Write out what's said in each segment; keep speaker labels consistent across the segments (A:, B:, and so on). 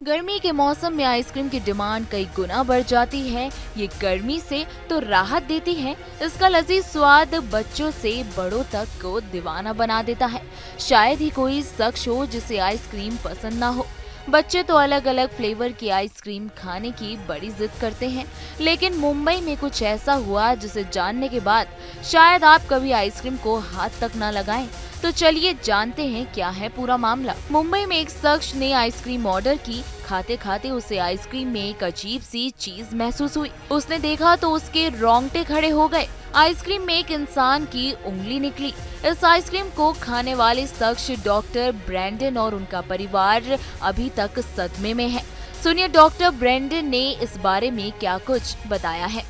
A: गर्मी के मौसम में आइसक्रीम की डिमांड कई गुना बढ़ जाती है। ये गर्मी से तो राहत देती है, इसका लजीज स्वाद बच्चों से बड़ों तक को दीवाना बना देता है। शायद ही कोई शख्स हो जिसे आइसक्रीम पसंद ना हो। बच्चे तो अलग अलग फ्लेवर की आइसक्रीम खाने की बड़ी जिद करते हैं, लेकिन मुंबई में कुछ ऐसा हुआ जिसे जानने के बाद शायद आप कभी आइसक्रीम को हाथ तक न लगाएं। तो चलिए जानते हैं क्या है पूरा मामला। मुंबई में एक शख्स ने आइसक्रीम ऑर्डर की। खाते खाते उसे आइसक्रीम में एक अजीब सी चीज महसूस हुई। उसने देखा तो उसके रोंगटे खड़े हो गए। आइसक्रीम में एक इंसान की उंगली निकली। इस आइसक्रीम को खाने वाले शख्स डॉक्टर ब्रैंडन और उनका परिवार अभी तक सदमे में है। सुनिए डॉक्टर ब्रैंडन ने इस बारे में क्या कुछ बताया है।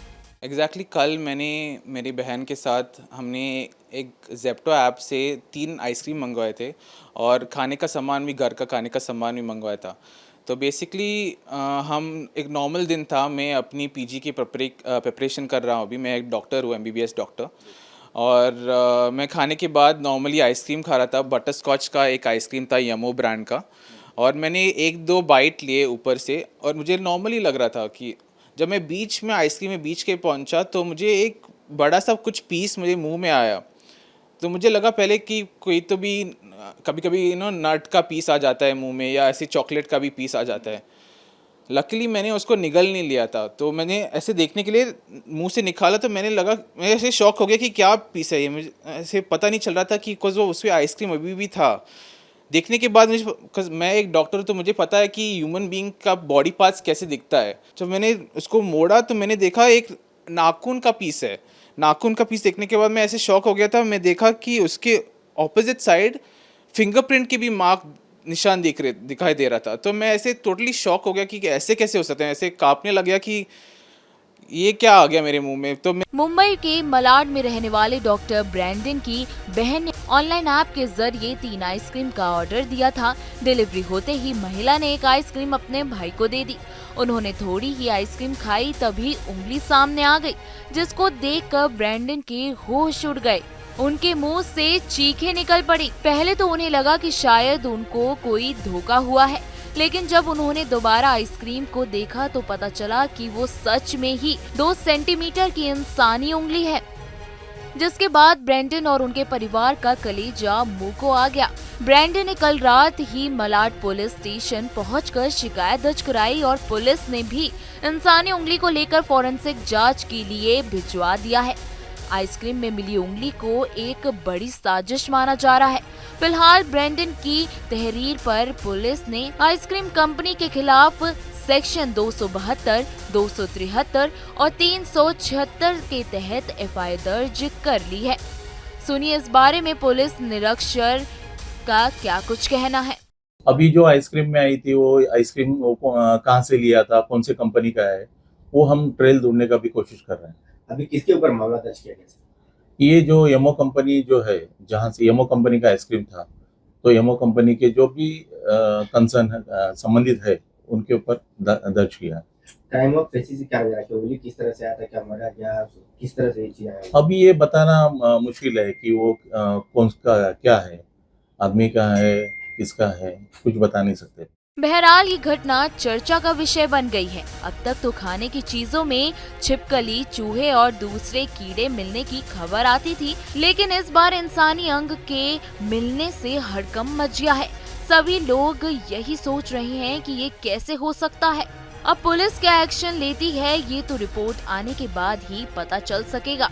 B: कल मैंने मेरी बहन के साथ हमने एक ज़ेप्टो ऐप से 3 आइसक्रीम मंगवाए थे और खाने का सामान भी, घर का खाने का सामान भी मंगवाया था। तो बेसिकली हम एक नॉर्मल दिन था, मैं अपनी पीजी की प्रिपरेशन कर रहा हूँ। अभी मैं एक डॉक्टर हूँ, एमबीबीएस डॉक्टर। और मैं खाने के बाद नॉर्मली आइसक्रीम खा रहा था। बटर स्कॉच का एक आइसक्रीम था, यमो ब्रांड का। और मैंने 1-2 बाइट लिए ऊपर से और मुझे नॉर्मली लग रहा था कि जब मैं बीच में आइसक्रीम में बीच के पहुंचा तो मुझे एक बड़ा सा कुछ पीस मुझे मुंह में आया। तो मुझे लगा पहले कि कोई तो भी कभी कभी नट का पीस आ जाता है मुंह में, या ऐसे चॉकलेट का भी पीस आ जाता है। लकीली मैंने उसको निगल नहीं लिया था, तो मैंने ऐसे देखने के लिए मुंह से निकाला तो मैं ऐसे शॉक हो गया कि क्या पीस है ये। मुझे ऐसे पता नहीं चल रहा था कि वो उसमें आइसक्रीम अभी भी था। देखने के बाद मैं एक डॉक्टर हूँ तो मुझे पता है कि ह्यूमन बीइंग का बॉडी पार्ट्स कैसे दिखता है। जब मैंने उसको मोड़ा तो मैंने देखा एक नाखून का पीस है। नाखून का पीस देखने के बाद मैं ऐसे शॉक हो गया था। मैं देखा कि उसके ऑपोजिट साइड फिंगरप्रिंट के भी मार्क निशान दिखाई दे रहा था। तो मैं ऐसे टोटली शॉक हो गया कि ऐसे कैसे हो सकते हैं। ऐसे कांपने लग गया कि ये क्या आ गया मेरे मुंह में। तो
A: मुंबई के मलाड में रहने वाले डॉक्टर ब्रैंडन की बहन ने ऑनलाइन ऐप के जरिए 3 आइसक्रीम का ऑर्डर दिया था। डिलीवरी होते ही महिला ने एक आइसक्रीम अपने भाई को दे दी। उन्होंने थोड़ी ही आइसक्रीम खाई, तभी उंगली सामने आ गई, जिसको देखकर ब्रैंडन के होश उड़ गए। उनके मुंह से चीखें निकल पड़ी। पहले तो उन्हें लगा कि शायद उनको कोई धोखा हुआ है, लेकिन जब उन्होंने दोबारा आइसक्रीम को देखा तो पता चला कि वो सच में ही 2 सेंटीमीटर की इंसानी उंगली है। जिसके बाद ब्रैंडन और उनके परिवार का कलेजा मुंह को आ गया। ब्रैंडन ने कल रात ही मलाड पुलिस स्टेशन पहुंचकर शिकायत दर्ज कराई और पुलिस ने भी इंसानी उंगली को लेकर फॉरेंसिक जांच के लिए भिजवा दिया है। आइसक्रीम में मिली उंगली को एक बड़ी साजिश माना जा रहा है। फिलहाल ब्रैंडन की तहरीर पर पुलिस ने आइसक्रीम कंपनी के खिलाफ सेक्शन 272, 273 और 376 के तहत एफआईआर दर्ज कर ली है। सुनिए इस बारे में पुलिस निरीक्षक का क्या कुछ कहना है।
C: अभी जो आइसक्रीम में आई थी वो आइसक्रीम कहाँ से लिया था, कौन से कंपनी का है, वो हम ट्रेल ढूंढने का भी कोशिश कर रहे हैं।
D: अभी किसके ऊपर मामला दर्ज किया गया?
C: ये जो यमो कंपनी जो है, जहाँ से यमो कंपनी का आइसक्रीम था, तो यमो कंपनी के जो भी कंसर्न है, संबंधित है, उनके ऊपर दर्ज किया।
D: टाइम ऑफ फेसिस क्या मिला कि उंगली किस तरह से आया था, क्या मरा गया, किस तरह से ये चीज आया?
C: अभी ये बताना मुश्किल है कि वो कौन का क्या है, आदमी का है, किसका है, कुछ बता नहीं सकते।
A: बहरहाल ये घटना चर्चा का विषय बन गई है। अब तक तो खाने की चीजों में छिपकली, चूहे और दूसरे कीड़े मिलने की खबर आती थी, लेकिन इस बार इंसानी अंग के मिलने से हड़कंप मच गया है। सभी लोग यही सोच रहे हैं कि ये कैसे हो सकता है। अब पुलिस क्या एक्शन लेती है ये तो रिपोर्ट आने के बाद ही पता चल सकेगा।